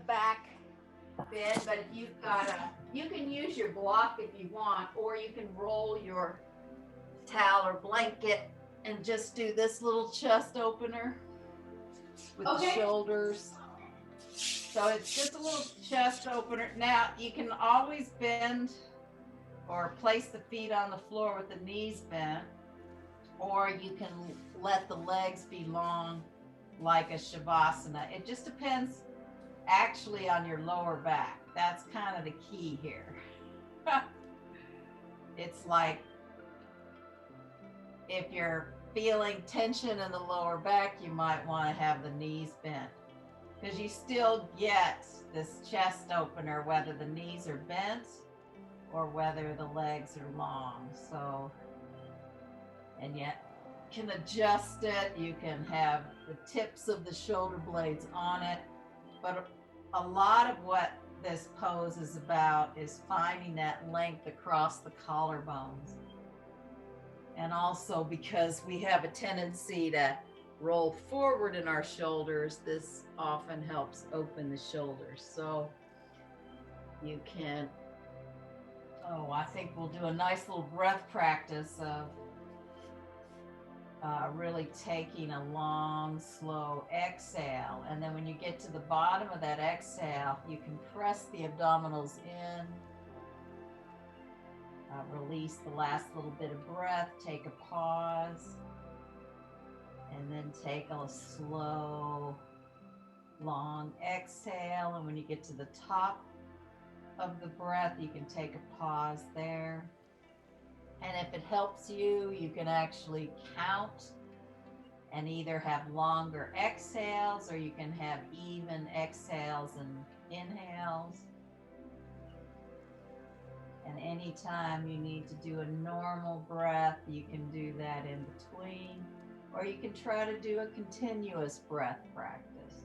back bend, but if you've got you can use your block if you want, or you can roll your towel or blanket and just do this little chest opener with the shoulders. So it's just a little chest opener. Now you can always bend or place the feet on the floor with the knees bent, or you can let the legs be long like a Shavasana. It just depends actually on your lower back. That's kind of the key here. It's like if you're feeling tension in the lower back, you might want to have the knees bent, because you still get this chest opener whether the knees are bent or whether the legs are long. So, and yet can adjust it. You can have the tips of the shoulder blades on it, but a lot of what this pose is about is finding that length across the collarbones. And also because we have a tendency to roll forward in our shoulders, this often helps open the shoulders. So you can, I think we'll do a nice little breath practice of really taking a long, slow exhale. And then when you get to the bottom of that exhale, you can press the abdominals in, release the last little bit of breath, take a pause, and then take a slow, long exhale. And when you get to the top of the breath, you can take a pause there. And if it helps you, you can actually count and either have longer exhales, or you can have even exhales and inhales. And anytime you need to do a normal breath, you can do that in between, or you can try to do a continuous breath practice.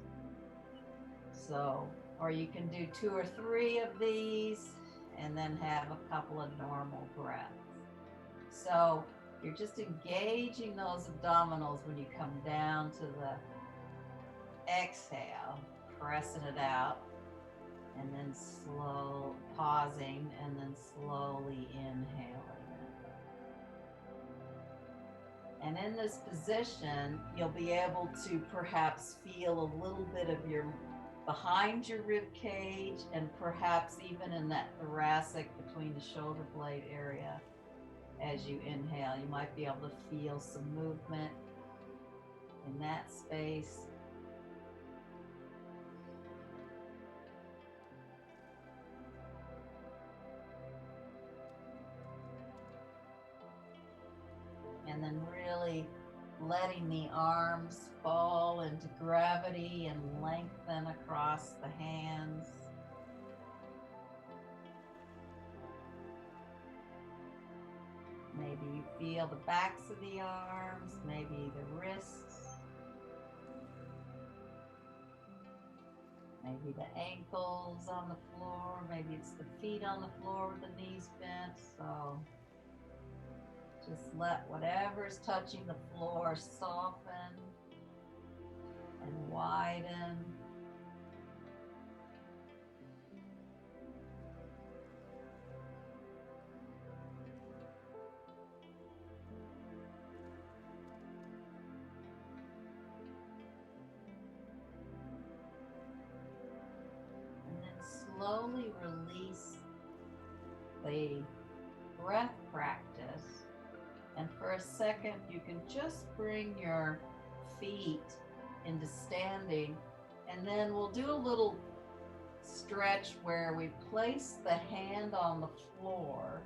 So, or you can do 2 or 3 of these and then have a couple of normal breaths. So you're just engaging those abdominals when you come down to the exhale, pressing it out, and then slow pausing, and then slowly inhaling it. And in this position, you'll be able to perhaps feel a little bit of your behind your rib cage, and perhaps even in that thoracic between the shoulder blade area. As you inhale, you might be able to feel some movement in that space. And then really letting the arms fall into gravity and lengthen across the hands. Maybe you feel the backs of the arms, maybe the wrists, maybe the ankles on the floor, maybe it's the feet on the floor with the knees bent. So just let whatever's touching the floor soften and widen. Slowly release the breath practice, and for a second you can just bring your feet into standing, and then we'll do a little stretch where we place the hand on the floor,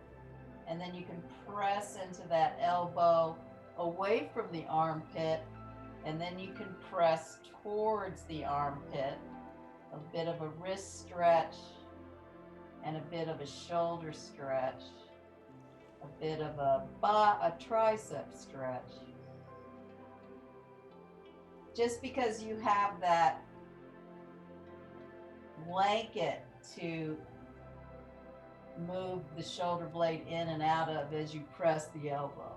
and then you can press into that elbow away from the armpit, and then you can press towards the armpit. A bit of a wrist stretch and a bit of a shoulder stretch, a bit of a tricep stretch. Just because you have that blanket to move the shoulder blade in and out of as you press the elbow.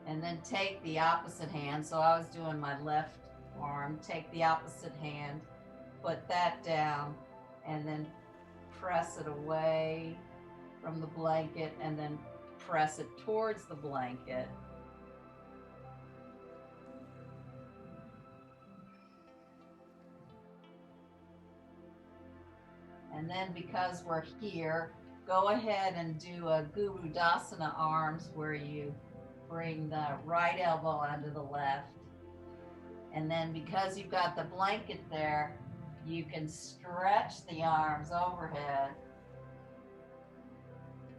And then take the opposite hand. So I was doing my left arm, take the opposite hand put that down and then press it away from the blanket and then press it towards the blanket. And then because we're here, go ahead and do a Gomukhasana arms where you bring the right elbow under the left. And then because you've got the blanket there, you can stretch the arms overhead.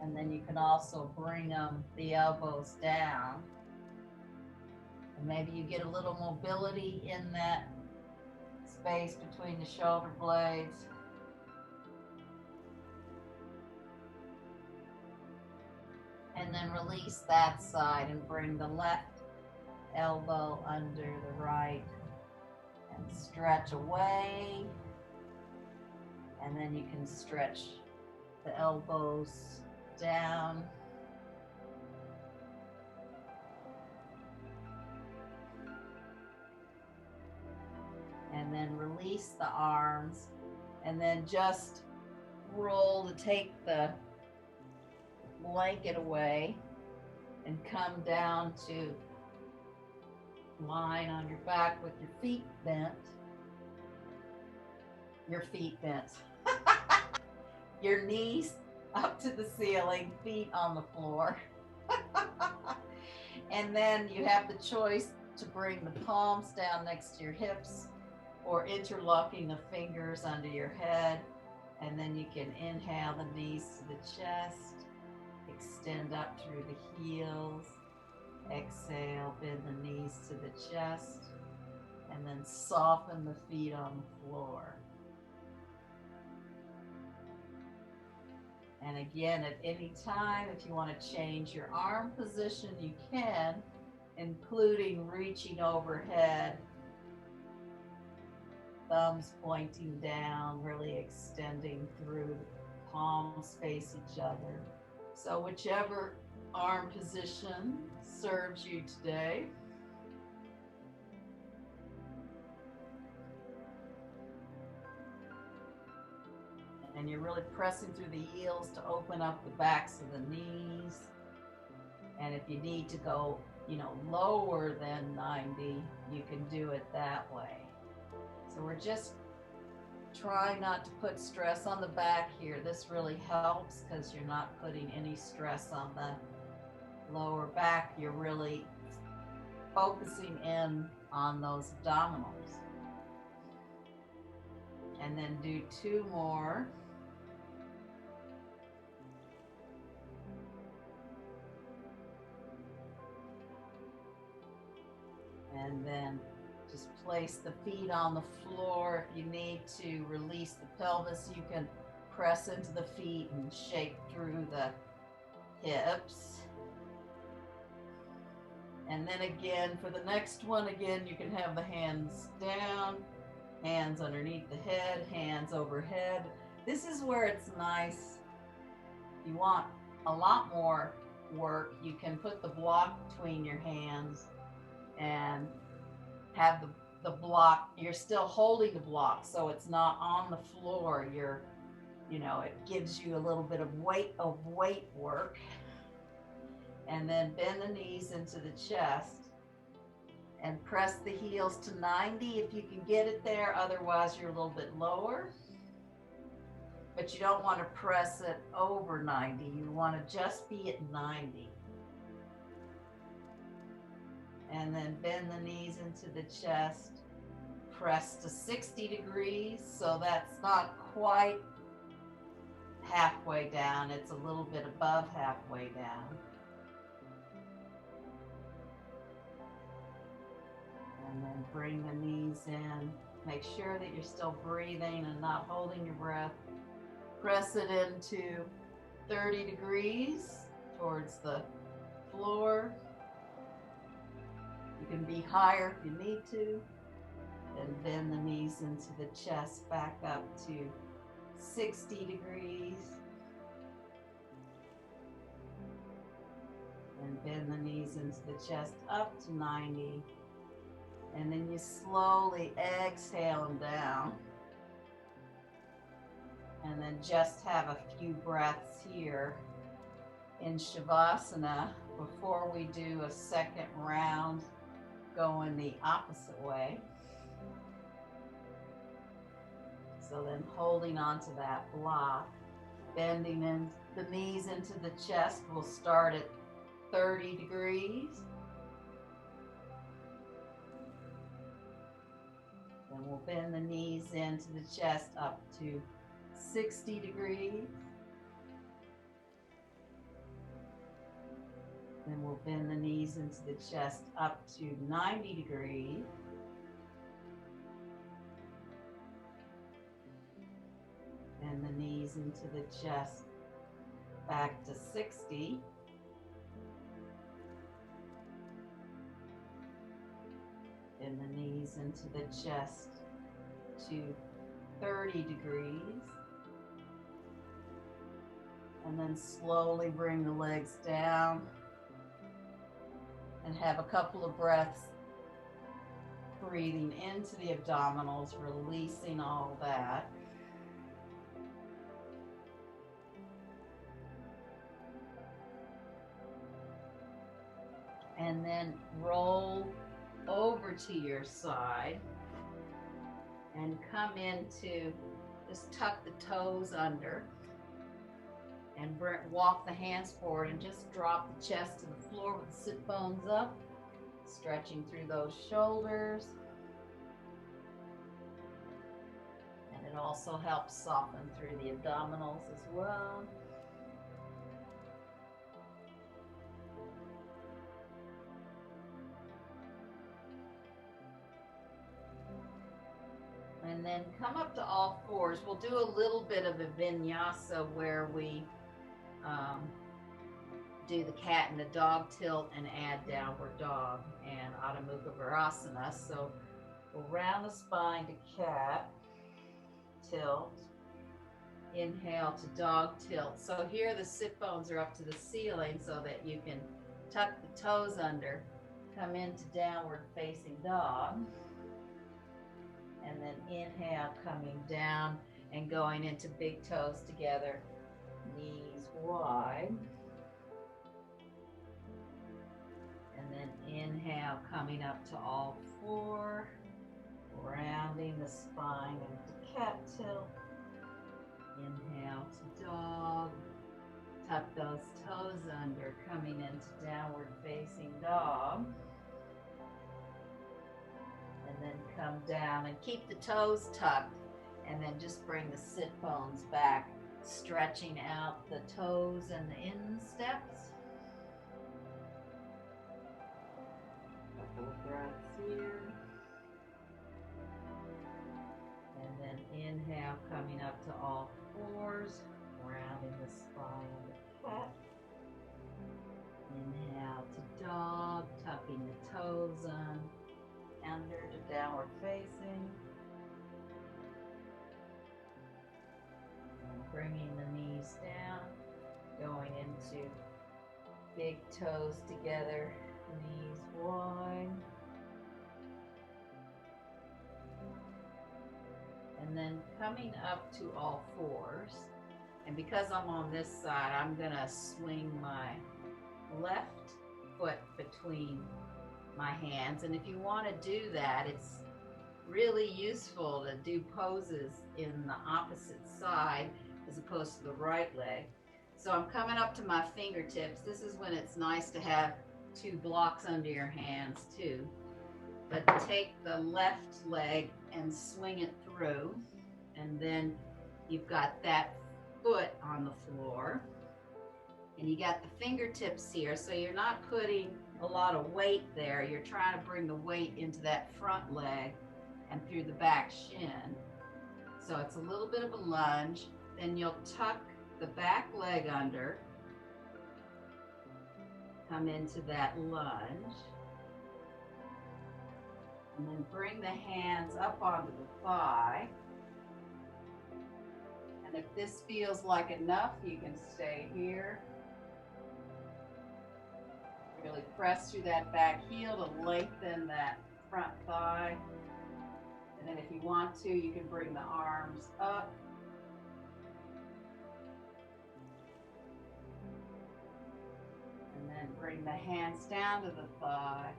And then you can also bring the elbows down. And maybe you get a little mobility in that space between the shoulder blades. And then release that side and bring the left elbow under the right and stretch away. And then you can stretch the elbows down. And then release the arms and then just roll to take the blanket away and come down to lying on your back with your feet bent. Your feet bent. Your knees up to the ceiling, feet on the floor. And then you have the choice to bring the palms down next to your hips or interlocking the fingers under your head. And then you can inhale the knees to the chest, extend up through the heels, exhale, bend the knees to the chest, and then soften the feet on the floor. And again, at any time, if you want to change your arm position, you can, including reaching overhead, thumbs pointing down, really extending through the palms face each other. So whichever arm position serves you today. And you're really pressing through the heels to open up the backs of the knees. And if you need to go, lower than 90, you can do it that way. So we're just trying not to put stress on the back here. This really helps because you're not putting any stress on the lower back. You're really focusing in on those abdominals. And then do 2 more. And then just place the feet on the floor. If you need to release the pelvis, you can press into the feet and shake through the hips. And then again, for the next one, again, you can have the hands down, hands underneath the head, hands overhead. This is where it's nice. If you want a lot more work, you can put the block between your hands and have the block, you're still holding the block, so it's not on the floor. It gives you a little bit of weight work. And then bend the knees into the chest and press the heels to 90 if you can get it there. Otherwise, you're a little bit lower. But you don't want to press it over 90. You want to just be at 90. And then bend the knees into the chest. Press to 60 degrees. So that's not quite halfway down. It's a little bit above halfway down. And then bring the knees in. Make sure that you're still breathing and not holding your breath. Press it into 30 degrees towards the floor. You can be higher if you need to. And bend the knees into the chest back up to 60 degrees. And bend the knees into the chest up to 90. And then you slowly exhale them down. And then just have a few breaths here in Shavasana before we do a second round going the opposite way. So then holding onto that block, bending in the knees into the chest. We'll start at 30 degrees. Then we'll bend the knees into the chest up to 60 degrees. Then we'll bend the knees into the chest up to 90 degrees. Bend the knees into the chest back to 60. Bend the knees into the chest to 30 degrees. And then slowly bring the legs down and have a couple of breaths breathing into the abdominals, releasing all that. And then roll over to your side and come into, just tuck the toes under and walk the hands forward and just drop the chest to the floor with the sit bones up, stretching through those shoulders. And it also helps soften through the abdominals as well. And then come up to all fours. We'll do a little bit of a vinyasa where we do the cat and the dog tilt and add downward dog and Adho Mukha. So we'll round the spine to cat, tilt, inhale to dog tilt. So here the sit bones are up to the ceiling so that you can tuck the toes under, come into downward facing dog. And then inhale, coming down and going into big toes together, knees wide. And then inhale, coming up to all four, rounding the spine into cat tilt. Inhale to dog, tuck those toes under, coming into downward facing dog. And then come down and keep the toes tucked, and then just bring the sit bones back, stretching out the toes and the insteps. Couple of breaths here. And then inhale, coming up to all fours, rounding the spine of the cat. Inhale to dog, tucking the toes under to downward facing. And bringing the knees down, going into big toes together, knees wide. And then coming up to all fours. And because I'm on this side, I'm gonna swing my left foot between my hands. And if you want to do that, it's really useful to do poses in the opposite side as opposed to the right leg. So I'm coming up to my fingertips. This is when it's nice to have two blocks under your hands too. But take the left leg and swing it through, and then you've got that foot on the floor, and you got the fingertips here, so you're not putting a lot of weight there. You're trying to bring the weight into that front leg and through the back shin. So it's a little bit of a lunge. Then you'll tuck the back leg under, come into that lunge, and then bring the hands up onto the thigh. And if this feels like enough, you can stay here. Really press through that back heel to lengthen that front thigh. And then if you want to, you can bring the arms up then bring the hands down to the thigh.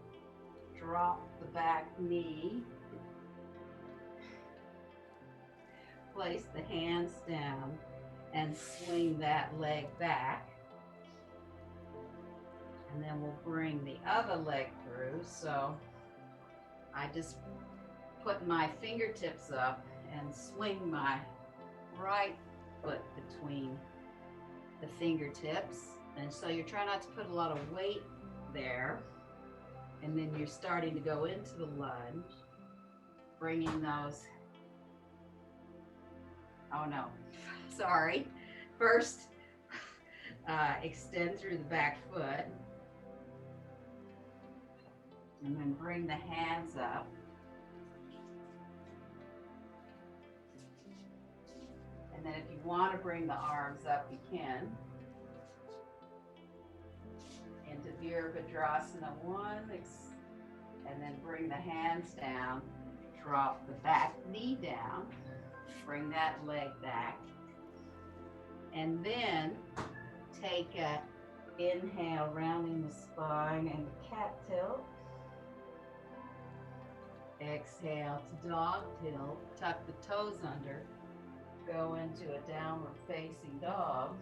Drop the back knee. Place the hands down and swing that leg back. And then we'll bring the other leg through. So I just put my fingertips up and swing my right foot between the fingertips. And so you're trying not to put a lot of weight there. And then you're starting to go into the lunge, bringing those, oh no, sorry. First, extend through the back foot. And then bring the hands up. And then if you want to bring the arms up, you can. Into Virabhadrasana 1, and then bring the hands down, drop the back knee down, bring that leg back, and then take a inhale, rounding the spine and cat tilt. Exhale to dog tilt, tuck the toes under, go into a downward facing dog.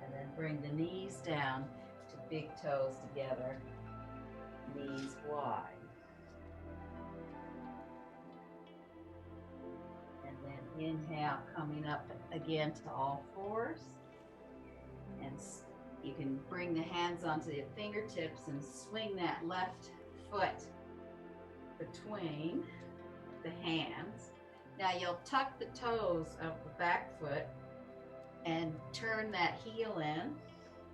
And then bring the knees down to big toes together, knees wide. And then inhale, coming up again to all fours. And you can bring the hands onto your fingertips and swing that left foot between the hands. Now you'll tuck the toes of the back foot and turn that heel in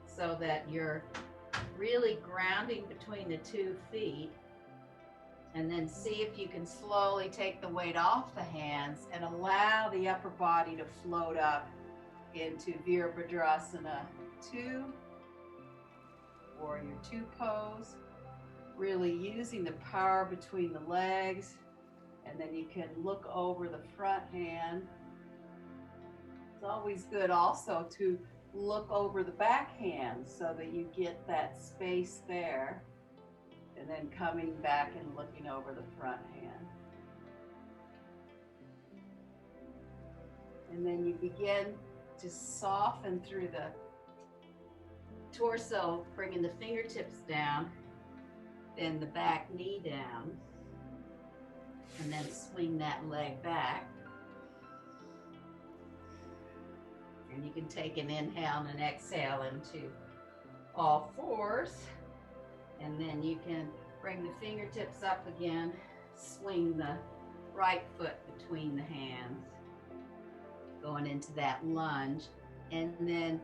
so that you're really grounding between the 2 feet. And then see if you can slowly take the weight off the hands and allow the upper body to float up into Virabhadrasana 2, Warrior 2 pose. Really using the power between the legs. And then you can look over the front hand. It's always good also to look over the back hand so that you get that space there, and then coming back and looking over the front hand. And then you begin to soften through the torso, bringing the fingertips down, then the back knee down, and then swing that leg back. And you can take an inhale and an exhale into all fours. And then you can bring the fingertips up again, swing the right foot between the hands, going into that lunge, and then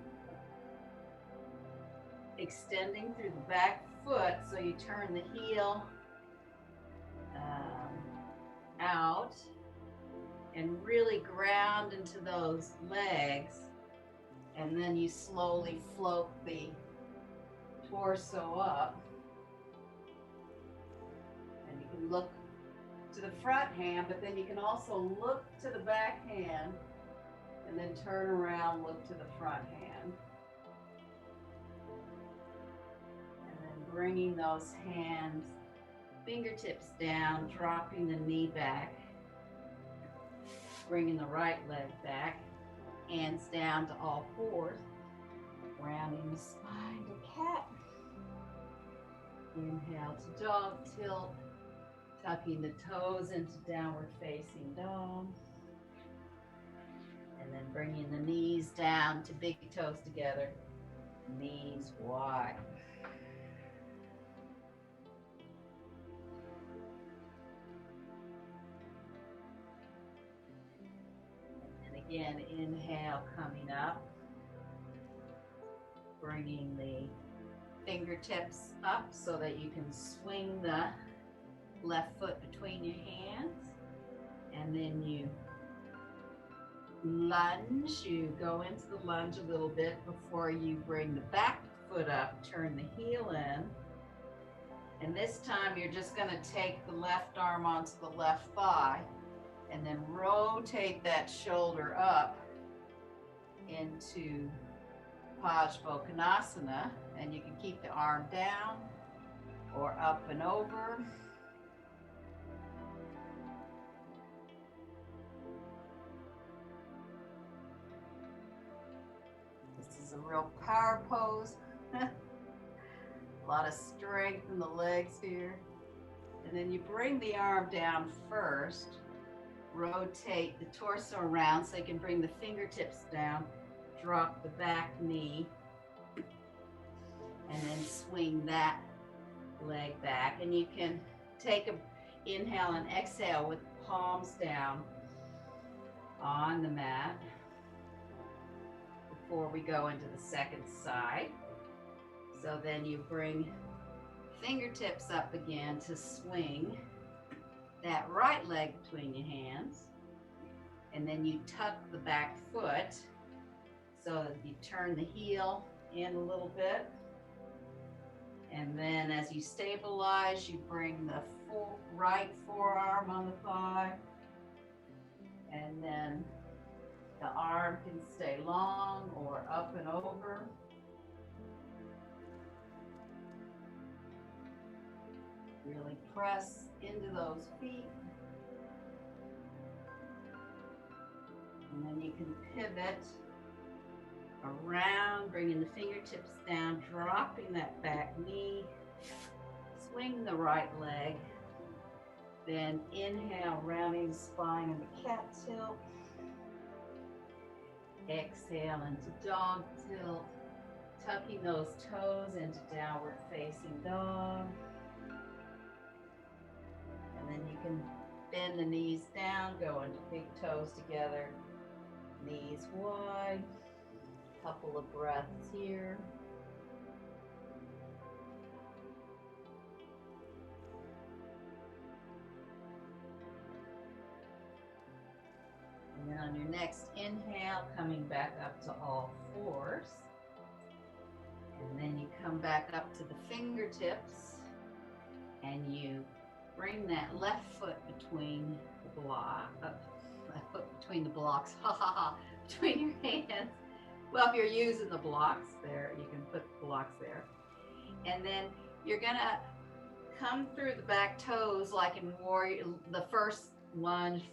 extending through the back foot so you turn the heel out and really ground into those legs. And then you slowly float the torso up. And you can look to the front hand, but then you can also look to the back hand and then turn around, look to the front hand. And then bringing those hands, fingertips down, dropping the knee back, bringing the right leg back. Hands down to all fours, rounding the spine to cat. Inhale to dog tilt, tucking the toes into downward facing dog. And then bringing the knees down to big toes together, knees wide. Again, inhale, coming up, bringing the fingertips up so that you can swing the left foot between your hands, and then you lunge. You go into the lunge a little bit before you bring the back foot up, turn the heel in, and this time you're just going to take the left arm onto the left thigh and then rotate that shoulder up into Gomukhasana, and you can keep the arm down or up and over. This is a real power pose. A lot of strength in the legs here. And then you bring the arm down first, rotate the torso around so you can bring the fingertips down, drop the back knee, and then swing that leg back. And you can take an inhale and exhale with palms down on the mat before we go into the second side. So then you bring fingertips up again to swing that right leg between your hands, and then you tuck the back foot so that you turn the heel in a little bit, and then as you stabilize, you bring the full right forearm on the thigh, and then the arm can stay long or up and over. Really press into those feet. And then you can pivot around, bringing the fingertips down, dropping that back knee, swing the right leg, then inhale, rounding the spine into cat tilt. Exhale into dog tilt, tucking those toes into downward facing dog. And then you can bend the knees down, go into big toes together, knees wide. Couple of breaths here. And then on your next inhale, coming back up to all fours. And then you come back up to the fingertips, and you bring that left foot between the blocks, between your hands. Well, if you're using the blocks there, you can put the blocks there. And then you're gonna come through the back toes like in warrior, the first lunge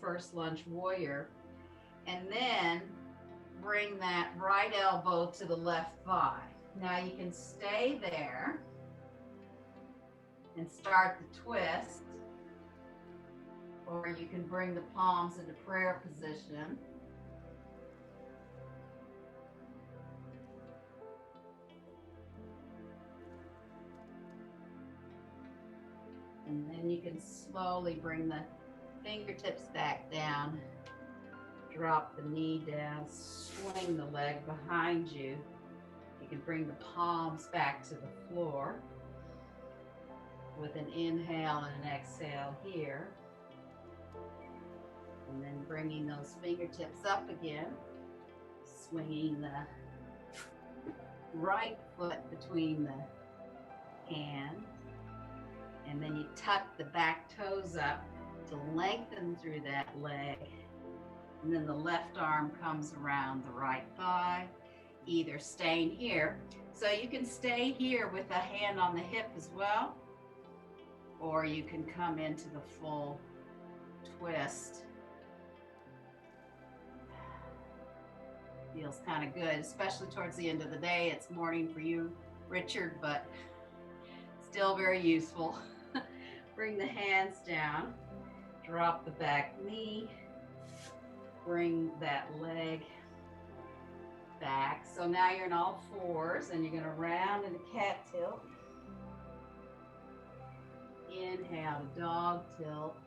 warrior, and then bring that right elbow to the left thigh. Now you can stay there and start the twist, or you can bring the palms into prayer position. And then you can slowly bring the fingertips back down, drop the knee down, swing the leg behind you. You can bring the palms back to the floor with an inhale and an exhale here. And then bringing those fingertips up again, swinging the right foot between the hands. And then you tuck the back toes up to lengthen through that leg. And then the left arm comes around the right thigh, either staying here. So you can stay here with a hand on the hip as well, or you can come into the full twist. Feels kind of good, especially towards the end of the day. It's morning for you, Richard, but still very useful. Bring the hands down, drop the back knee, bring that leg back. So now you're in all fours, and you're going to round into cat tilt. Inhale to dog tilt.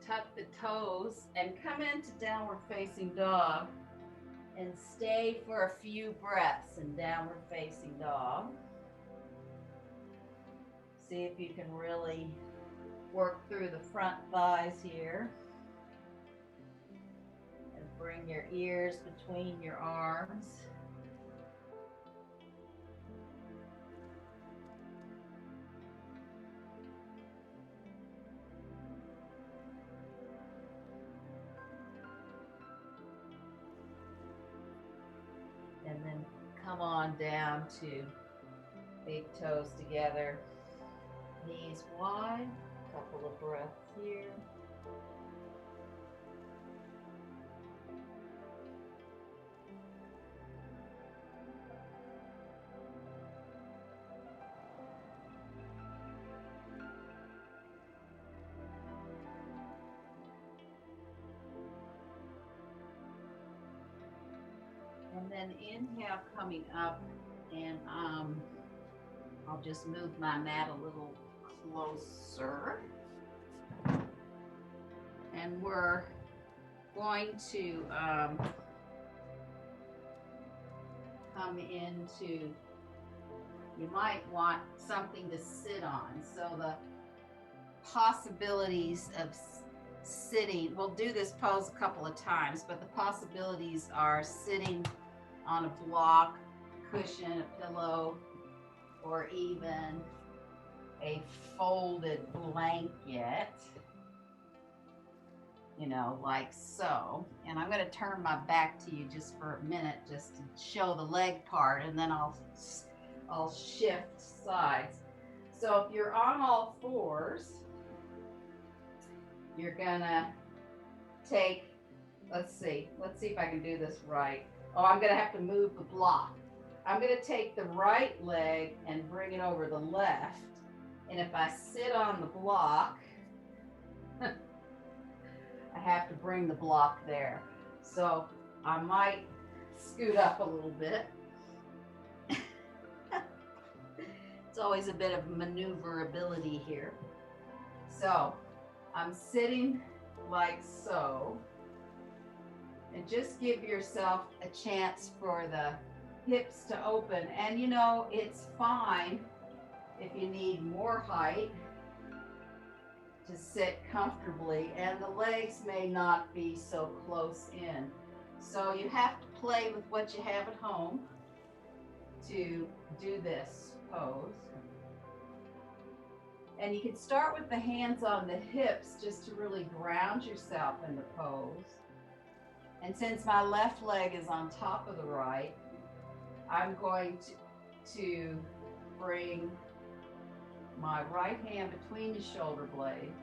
Tuck the toes and come into downward facing dog, and stay for a few breaths in downward facing dog. See if you can really work through the front thighs here. And bring your ears between your arms. And then come come on down to big toes together, knees wide, couple of breaths here. And then inhale coming up, and I'll just move my mat a little closer. And we're going to come into, you might want something to sit on. So the possibilities of sitting, we'll do this pose a couple of times, but the possibilities are sitting on a block, cushion, a pillow, or even a folded blanket, you know, like so. And I'm going to turn my back to you just for a minute, just to show the leg part, and then I'll shift sides. So if you're on all fours, you're gonna take, let's see if I can do this right. Oh, I'm gonna have to move the block. I'm gonna take the right leg and bring it over the left. And if I sit on the block, I have to bring the block there. So I might scoot up a little bit. It's always a bit of maneuverability here. So I'm sitting like so. And just give yourself a chance for the hips to open. And you know, it's fine if you need more height to sit comfortably, and the legs may not be so close in. So you have to play with what you have at home to do this pose. And you can start with the hands on the hips just to really ground yourself in the pose. And since my left leg is on top of the right, I'm going to bring my right hand between the shoulder blades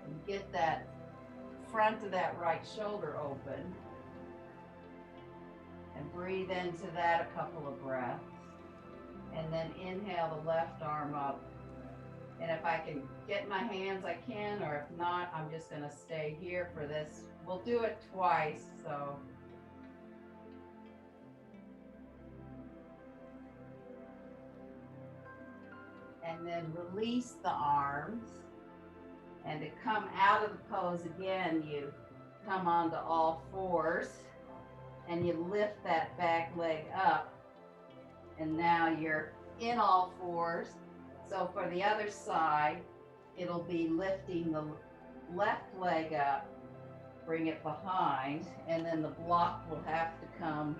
and get that front of that right shoulder open, and breathe into that a couple of breaths, and then inhale the left arm up. And if I can get my hands, I can, or if not, I'm just going to stay here for this. We'll do it twice, so. And then release the arms. And to come out of the pose again, you come onto all fours and you lift that back leg up. And now you're in all fours. So for the other side, it'll be lifting the left leg up, bring it behind, and then the block will have to come,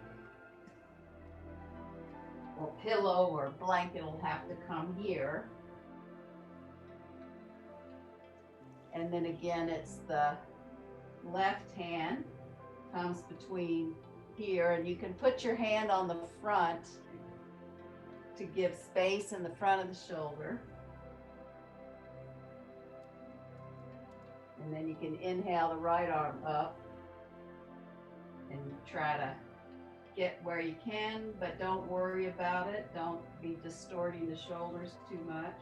or pillow or blanket will have to come here. And then again, it's the left hand comes between here, and you can put your hand on the front to give space in the front of the shoulder. And then you can inhale the right arm up and try to get where you can, but don't worry about it. Don't be distorting the shoulders too much.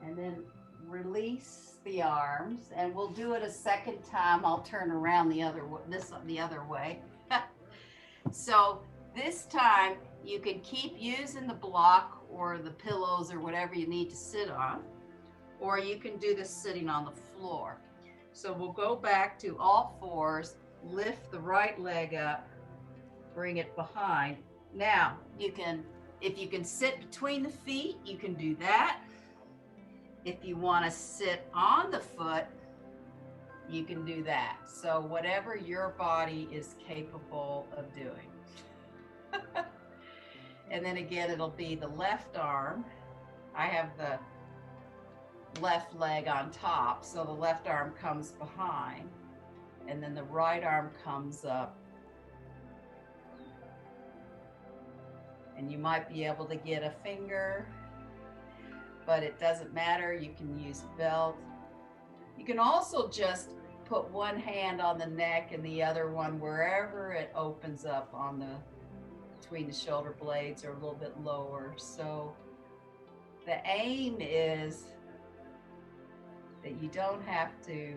And then release the arms, and we'll do it a second time. I'll turn around the other way. So this time you can keep using the block or the pillows or whatever you need to sit on, or you can do this sitting on the floor. So we'll go back to all fours, lift the right leg up, bring it behind. Now you can, if you can sit between the feet, you can do that. If you want to sit on the foot, you can do that. So whatever your body is capable of doing. And then again, it'll be the left arm I have the left leg on top, so the left arm comes behind, and then the right arm comes up. And you might be able to get a finger, but it doesn't matter. You can use a belt. You can also just put one hand on the neck and the other one wherever it opens up on the between the shoulder blades or a little bit lower. So the aim is that you don't have to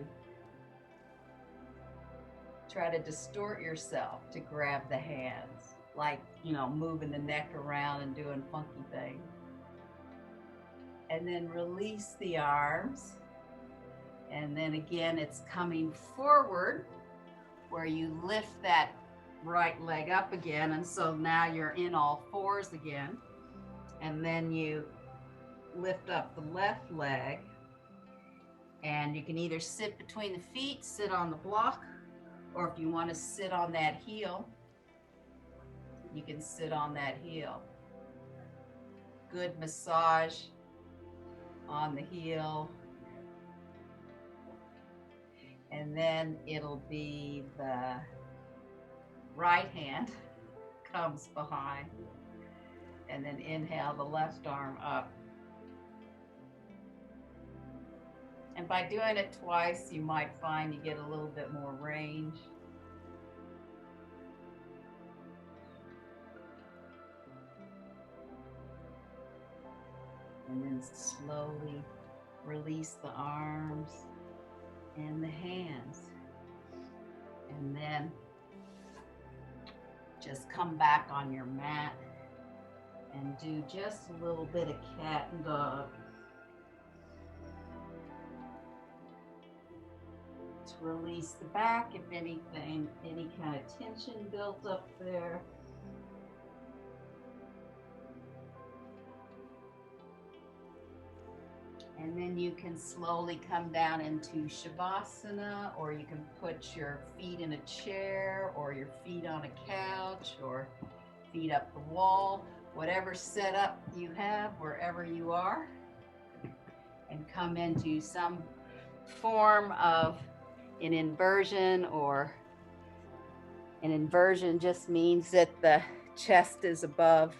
try to distort yourself to grab the hands, like, you know, moving the neck around and doing funky things. And then release the arms. And then again, it's coming forward where you lift that right leg up again. And so now you're in all fours again. And then you lift up the left leg. And you can either sit between the feet, sit on the block, or if you want to sit on that heel, you can sit on that heel. Good massage on the heel. And then it'll be the right hand comes behind. And then inhale the left arm up. And by doing it twice, you might find you get a little bit more range. And then slowly release the arms and the hands. And then just come back on your mat and do just a little bit of cat and dog. To release the back if anything, any kind of tension built up there. And then you can slowly come down into Shavasana, or you can put your feet in a chair, or your feet on a couch, or feet up the wall, whatever setup you have, wherever you are, and come into some form of an inversion. Or an inversion just means that the chest is above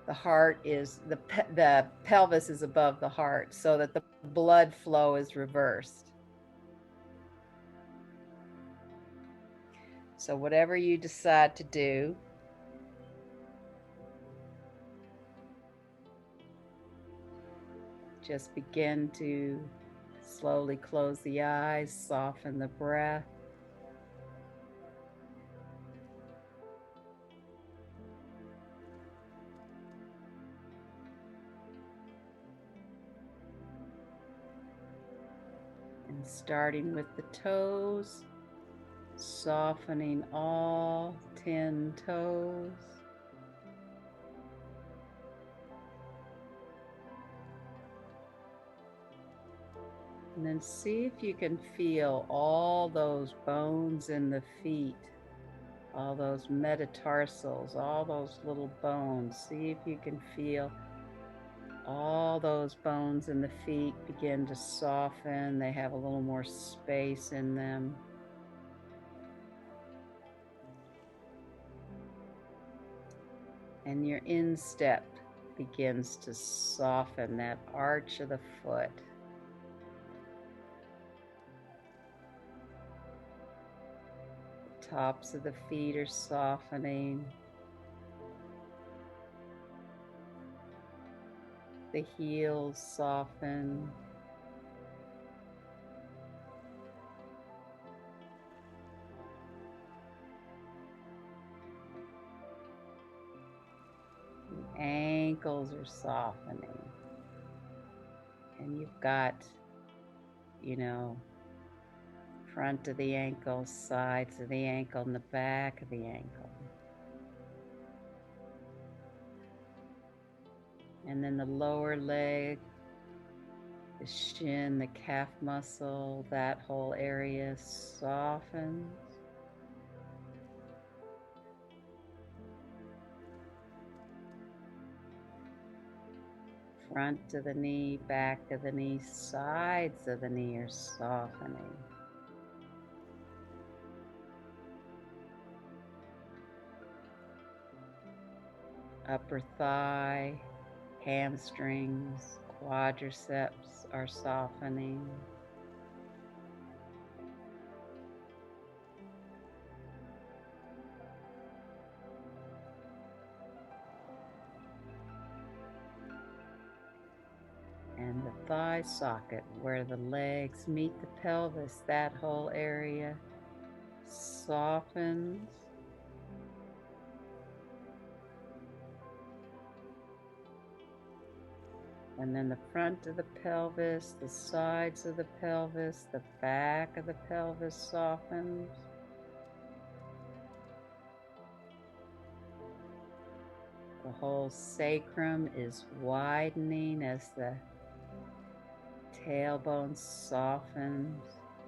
the heart, is the pelvis is above the heart, so that the blood flow is reversed. So whatever you decide to do, just begin to slowly close the eyes, soften the breath. And starting with the toes, softening all 10 toes. And then see if you can feel all those bones in the feet, all those metatarsals, all those little bones. See if you can feel all those bones in the feet begin to soften. They have a little more space in them. And your instep begins to soften that arch of the foot. The tops of the feet are softening. The heels soften. The ankles are softening. And you've got, front of the ankle, sides of the ankle, and the back of the ankle. And then the lower leg, the shin, the calf muscle, that whole area softens. Front of the knee, back of the knee, sides of the knee are softening. Upper thigh, hamstrings, quadriceps are softening. And the thigh socket where the legs meet the pelvis, that whole area softens. And then the front of the pelvis, the sides of the pelvis, the back of the pelvis softens. The whole sacrum is widening as the tailbone softens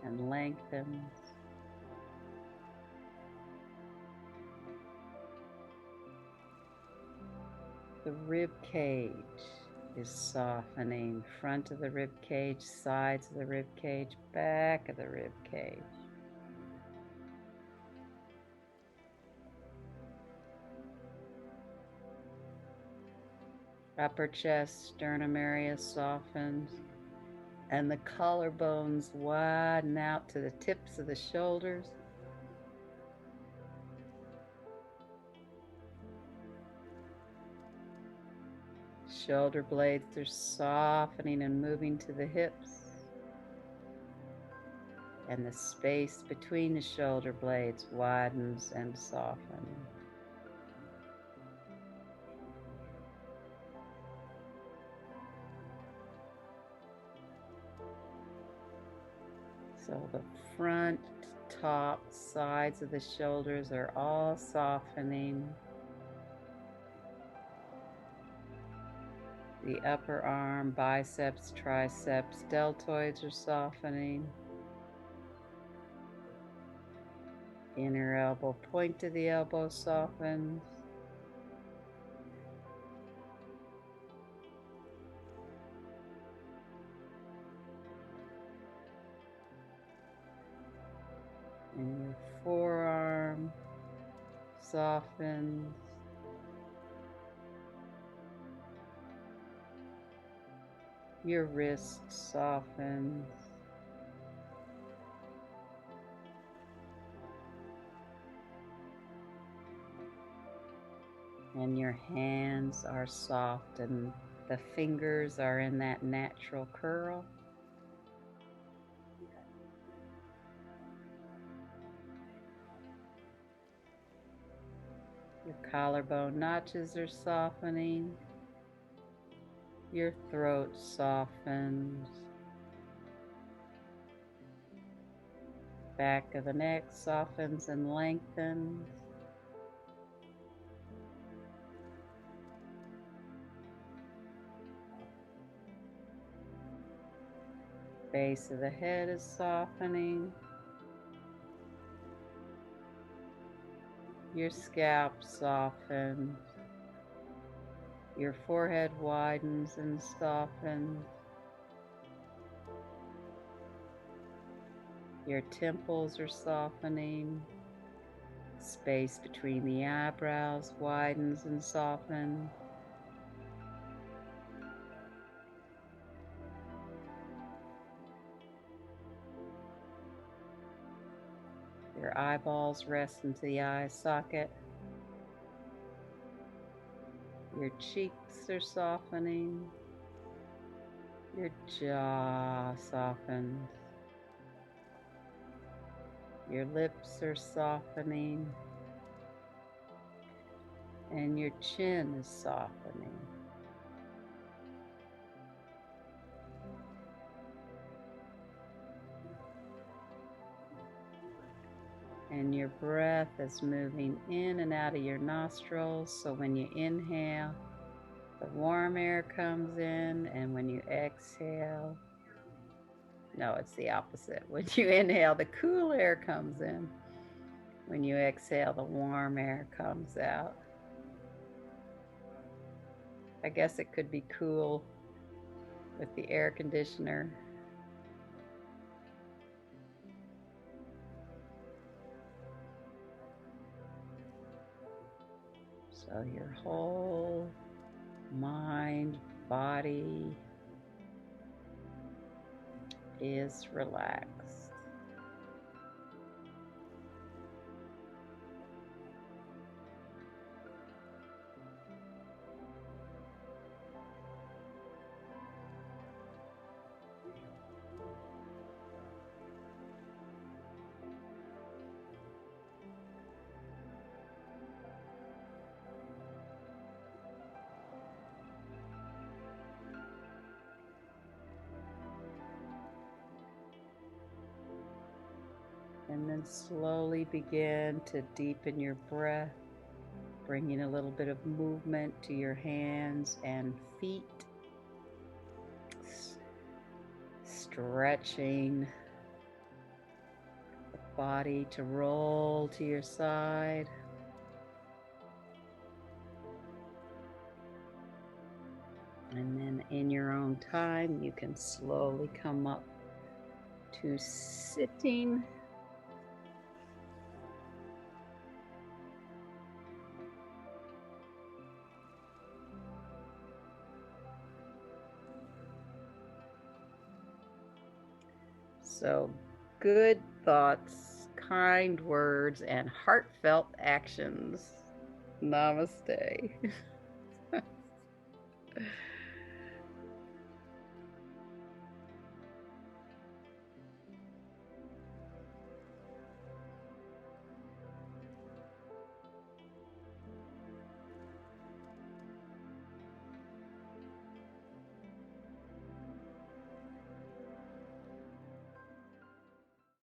and lengthens. The rib cage is softening. Front of the rib cage, sides of the rib cage, back of the rib cage. Upper chest, sternum area softens, and the collarbones widen out to the tips of the shoulders. Shoulder blades are softening and moving to the hips, and the space between the shoulder blades widens and softens. So the front, top, sides of the shoulders are all softening. The upper arm, biceps, triceps, deltoids are softening. Inner elbow, point of the elbow softens. And your forearm softens. Your wrist softens. And your hands are soft and the fingers are in that natural curl. Your collarbone notches are softening. Your throat softens. Back of the neck softens and lengthens. Base of the head is softening. Your scalp softens. Your forehead widens and softens. Your temples are softening. Space between the eyebrows widens and softens. Your eyeballs rest into the eye socket. Your cheeks are softening. Your jaw softens. Your lips are softening. And your chin is softening. And your breath is moving in and out of your nostrils. So when you inhale, the warm air comes in, and when you exhale, no, it's the opposite. When you inhale, the cool air comes in. When you exhale, the warm air comes out. I guess it could be cool with the air conditioner. So your whole mind, body is relaxed. And then slowly begin to deepen your breath, bringing a little bit of movement to your hands and feet, stretching the body to roll to your side. And then in your own time, you can slowly come up to sitting. So good thoughts, kind words, and heartfelt actions. Namaste.